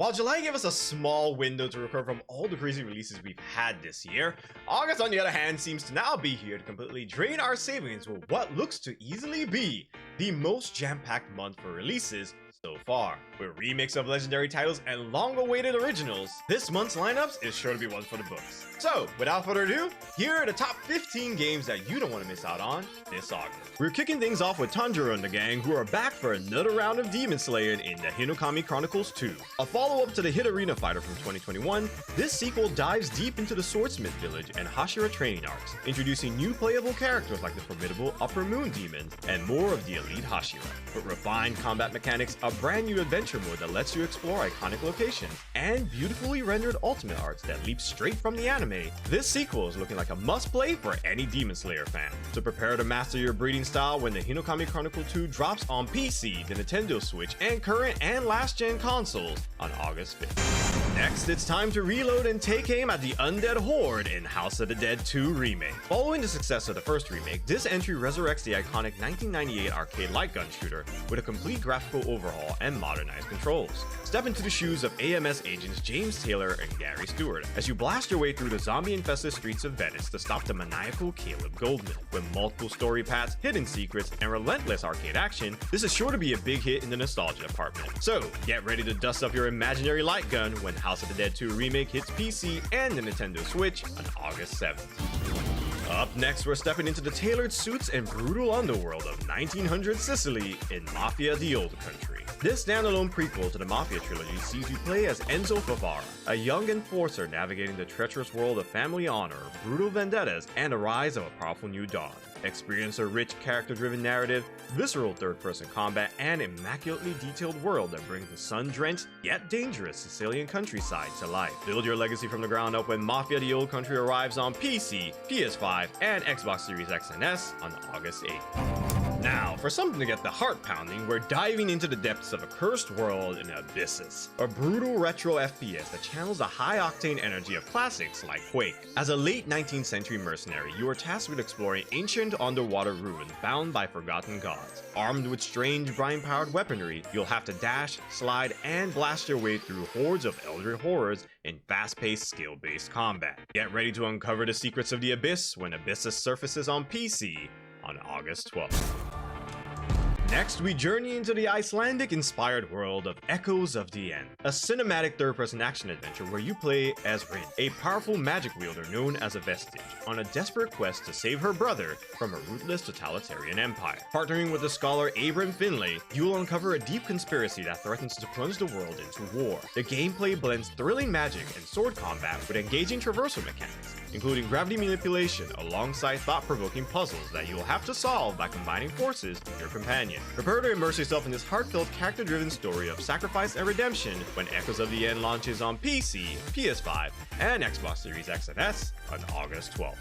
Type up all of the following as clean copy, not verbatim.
While July gave us a small window to recover from all the crazy releases we've had this year, August on the other hand seems to now be here to completely drain our savings with what looks to easily be the most jam-packed month for releases so far. With remakes of legendary titles and long-awaited originals, this month's lineups is sure to be one for the books. So, without further ado, here are the top 15 games that you don't want to miss out on this August. We're kicking things off with Tanjiro and the gang, who are back for another round of Demon Slaying in the Hinokami Chronicles 2. A follow-up to the hit Arena Fighter from 2021, this sequel dives deep into the Swordsmith Village and Hashira training arcs, introducing new playable characters like the formidable Upper Moon Demon and more of the elite Hashira. With refined combat mechanics, a brand new adventure mode that lets you explore iconic locations, and beautifully rendered ultimate arts that leap straight from the anime, this sequel is looking like a must-play for any Demon Slayer fan. So prepare to master your breeding style when the Hinokami Chronicle 2 drops on PC, the Nintendo Switch, and current and last-gen consoles on August 5th. Next, it's time to reload and take aim at the Undead Horde in House of the Dead 2 Remake. Following the success of the first remake, this entry resurrects the iconic 1998 arcade light gun shooter with a complete graphical overhaul and modernized controls. Step into the shoes of AMS agents James Taylor and Gary Stewart as you blast your way through the zombie-infested streets of Venice to stop the maniacal Caleb Goldman. With multiple story paths, hidden secrets, and relentless arcade action, this is sure to be a big hit in the nostalgia department. So, get ready to dust up your imaginary light gun when House of the Dead 2 Remake hits PC and the Nintendo Switch on August 7th. Up next, we're stepping into the tailored suits and brutal underworld of 1900 Sicily in Mafia: The Old Country. This standalone prequel to the Mafia trilogy sees you play as Enzo Favara, a young enforcer navigating the treacherous world of family honor, brutal vendettas, and the rise of a powerful new dawn. Experience a rich, character-driven narrative, visceral third-person combat, and immaculately detailed world that brings the sun-drenched, yet dangerous Sicilian countryside to life. Build your legacy from the ground up when Mafia: The Old Country arrives on PC, PS5, and Xbox Series X and S on August 8th. Now, for something to get the heart pounding, we're diving into the depths of a cursed world in Abyssus, a brutal retro FPS that channels the high-octane energy of classics like Quake. As a late 19th century mercenary, you are tasked with exploring ancient underwater ruins bound by forgotten gods. Armed with strange brine-powered weaponry, you'll have to dash, slide, and blast your way through hordes of elder horrors in fast-paced, skill-based combat. Get ready to uncover the secrets of the Abyss when Abyssus surfaces on PC on August 12th. Next, we journey into the Icelandic-inspired world of Echoes of the End, a cinematic third-person action adventure where you play as Rin, a powerful magic wielder known as a Vestige, on a desperate quest to save her brother from a ruthless totalitarian empire. Partnering with the scholar Abram Finlay, you will uncover a deep conspiracy that threatens to plunge the world into war. The gameplay blends thrilling magic and sword combat with engaging traversal mechanics, including gravity manipulation alongside thought-provoking puzzles that you'll have to solve by combining forces with your companion. Prepare to immerse yourself in this heartfelt, character-driven story of sacrifice and redemption when Echoes of the End launches on PC, PS5, and Xbox Series X and S on August 12th.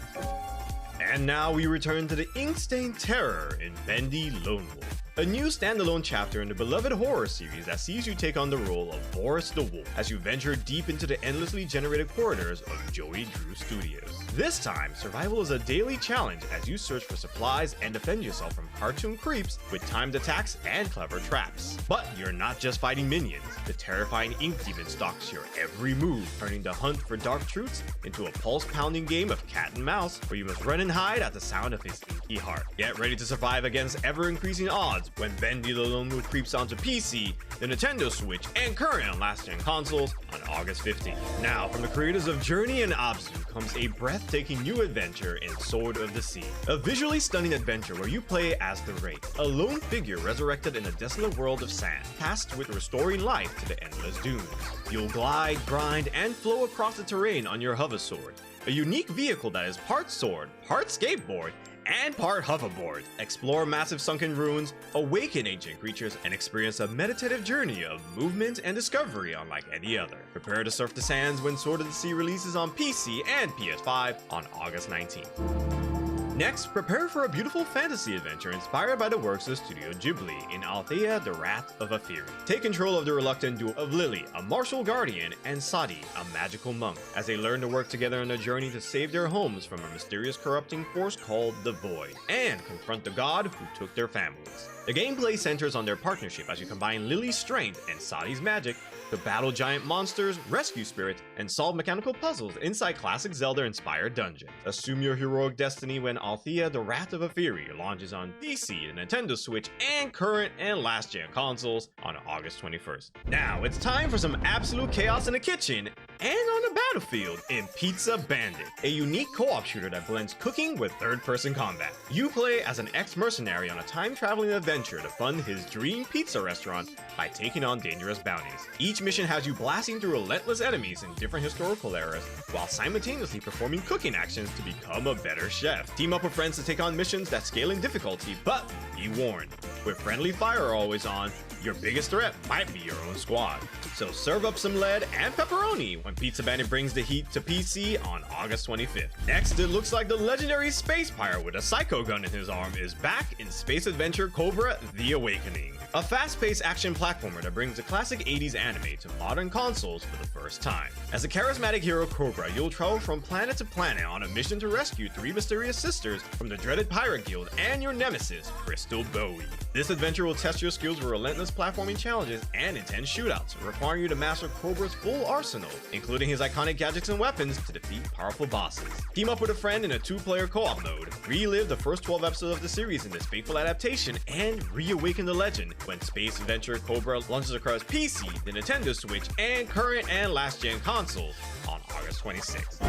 And now we return to the ink-stained terror in Bendy Lone Wolf, a new standalone chapter in the beloved horror series that sees you take on the role of Boris the Wolf as you venture deep into the endlessly generated corridors of Joey Drew Studios. This time, survival is a daily challenge as you search for supplies and defend yourself from cartoon creeps with timed attacks and clever traps. But you're not just fighting minions. The terrifying ink demon stalks your every move, turning the hunt for dark truths into a pulse-pounding game of cat and mouse where you must run and hide at the sound of his inky heart. Get ready to survive against ever-increasing odds when Bendy the Lone Wolf creeps onto PC, the Nintendo Switch, and current and last-gen consoles on August 15th. Now, from the creators of Journey and Abyssus comes a breathtaking new adventure in Sword of the Sea, a visually stunning adventure where you play as the Wraith, a lone figure resurrected in a desolate world of sand, tasked with restoring life to the endless dunes. You'll glide, grind, and flow across the terrain on your hover sword, a unique vehicle that is part sword, part skateboard, and part hoverboard. Explore massive sunken ruins, awaken ancient creatures, and experience a meditative journey of movement and discovery unlike any other. Prepare to surf the sands when Sword of the Sea releases on PC and PS5 on August 19th. Next, prepare for a beautiful fantasy adventure inspired by the works of Studio Ghibli in Altheia: The Wrath of Aferi. Take control of the reluctant duo of Lily, a martial guardian, and Sadi, a magical monk, as they learn to work together on a journey to save their homes from a mysterious corrupting force called the Void, and confront the god who took their families. The gameplay centers on their partnership as you combine Lily's strength and Sadi's magic to battle giant monsters, rescue spirits, and solve mechanical puzzles inside classic Zelda-inspired dungeons. Assume your heroic destiny when Altheia, the Wrath of Aferi launches on PC, the Nintendo Switch, and current and last-gen consoles on August 21st. Now, it's time for some absolute chaos in the kitchen and on the battlefield in Pizza Bandit, a unique co-op shooter that blends cooking with third-person combat. You play as an ex-mercenary on a time-traveling adventure to fund his dream pizza restaurant by taking on dangerous bounties. Each mission has you blasting through relentless enemies in different historical eras, while simultaneously performing cooking actions to become a better chef. Team up with friends to take on missions that scale in difficulty, but be warned, with friendly fire always on, your biggest threat might be your own squad. So serve up some lead and pepperoni when Pizza Bandit brings the heat to PC on August 25th. Next, it looks like the legendary space pirate with a psycho gun in his arm is back in space adventure Cobra: The Awakening, a fast-paced action platformer that brings the classic 80s anime to modern consoles for the first time. As a charismatic hero Cobra, you'll travel from planet to planet on a mission to rescue 3 mysterious sisters from the dreaded pirate guild and your nemesis, Crystal Bowie. This adventure will test your skills with relentless platforming challenges and intense shootouts, requiring you to master Cobra's full arsenal, including his iconic gadgets and weapons to defeat powerful bosses. Team up with a friend in a 2-player co-op mode, relive the first 12 episodes of the series in this faithful adaptation, and reawaken the legend when Space Adventure Cobra launches across PC, the Nintendo Switch, and current and last-gen consoles on August 26th.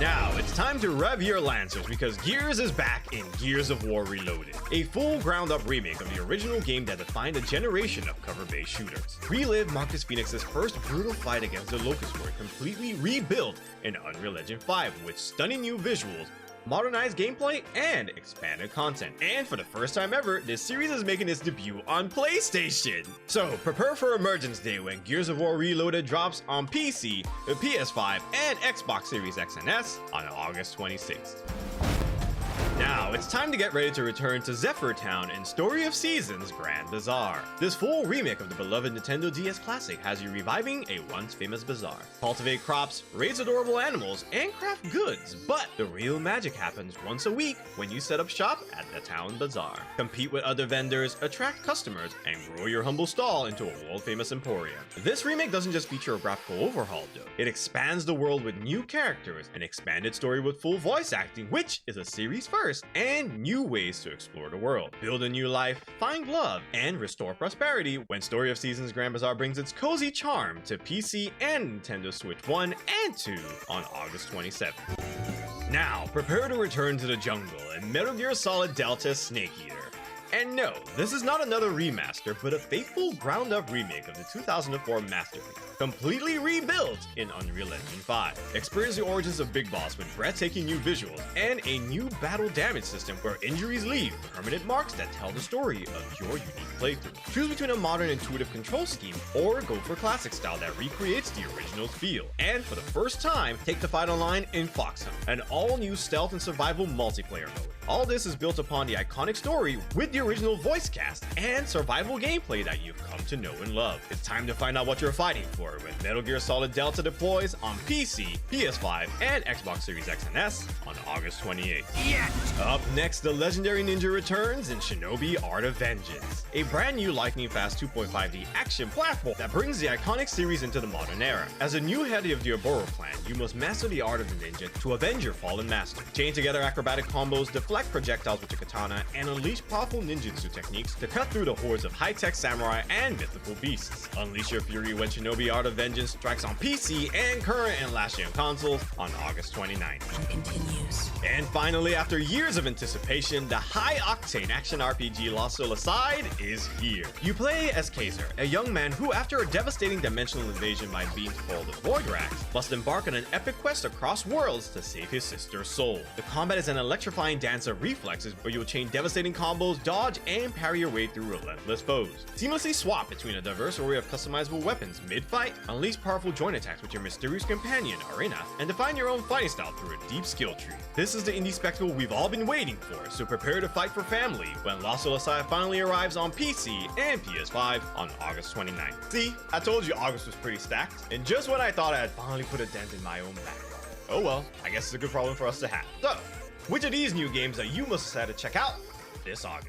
Now, it's time to rev your Lancers because Gears is back in Gears of War Reloaded, a full ground-up remake of the original game that defined a generation of cover-based shooters. Relive Marcus Phoenix's first brutal fight against the Locust Horde, completely rebuilt in Unreal Engine 5 with stunning new visuals, modernized gameplay, and expanded content. And for the first time ever, this series is making its debut on PlayStation. So prepare for Emergence Day when Gears of War Reloaded drops on PC, the PS5, and Xbox Series X and S on August 26th. Now, it's time to get ready to return to Zephyr Town in Story of Seasons Grand Bazaar. This full remake of the beloved Nintendo DS classic has you reviving a once famous bazaar. Cultivate crops, raise adorable animals, and craft goods, but the real magic happens once a week when you set up shop at the town bazaar. Compete with other vendors, attract customers, and grow your humble stall into a world-famous emporium. This remake doesn't just feature a graphical overhaul though, it expands the world with new characters, an expanded story with full voice acting, which is a series first, and new ways to explore the world. Build a new life, find love, and restore prosperity when Story of Seasons Grand Bazaar brings its cozy charm to PC and Nintendo Switch 1 and 2 on August 27th. Now, prepare to return to the jungle in Metal Gear Solid Delta Snake Eater. And no, this is not another remaster, but a faithful ground-up remake of the 2004 masterpiece, completely rebuilt in Unreal Engine 5. Experience the origins of Big Boss with breathtaking new visuals and a new battle damage system where injuries leave permanent marks that tell the story of your unique playthrough. Choose between a modern intuitive control scheme or go for classic style that recreates the original's feel. And for the first time, take the fight online in Fox Hunt, an all-new stealth and survival multiplayer mode. All this is built upon the iconic story with the original voice cast and survival gameplay that you've come to know and love. It's time to find out what you're fighting for when Metal Gear Solid Delta deploys on PC, PS5, and Xbox Series X and S on August 28th. Yeah. Up next, the legendary ninja returns in Shinobi Art of Vengeance, a brand new lightning-fast 2.5D action platform that brings the iconic series into the modern era. As a new head of the Oboro clan, you must master the art of the ninja to avenge your fallen master. Chain together acrobatic combos, deflect projectiles with your katana, and unleash powerful ninjutsu techniques to cut through the hordes of high-tech samurai and mythical beasts. Unleash your fury when Shinobi Art of Vengeance strikes on PC and current and last-gen consoles on August 29th. And continues. And finally, after years of anticipation, the high-octane action RPG Lost Soul Aside is here. You play as Kaiser, a young man who, after a devastating dimensional invasion by beings called the Voidrax, must embark on an epic quest across worlds to save his sister's soul. The combat is an electrifying dance of reflexes where you'll chain devastating combos, dodge, and parry your way through relentless foes. Seamlessly swap between a diverse array of customizable weapons mid-fight, unleash powerful joint attacks with your mysterious companion, Arena, and define your own fighting style through a deep skill tree. This is the indie spectacle we've all been waiting for, so prepare to fight for family when Lost Soul Aside finally arrives on PC and PS5 on August 29th. See, I told you August was pretty stacked, and just when I thought I had finally put a dent in my own backlog. Oh well, I guess it's a good problem for us to have. So, which of these new games are you most excited to check out this August?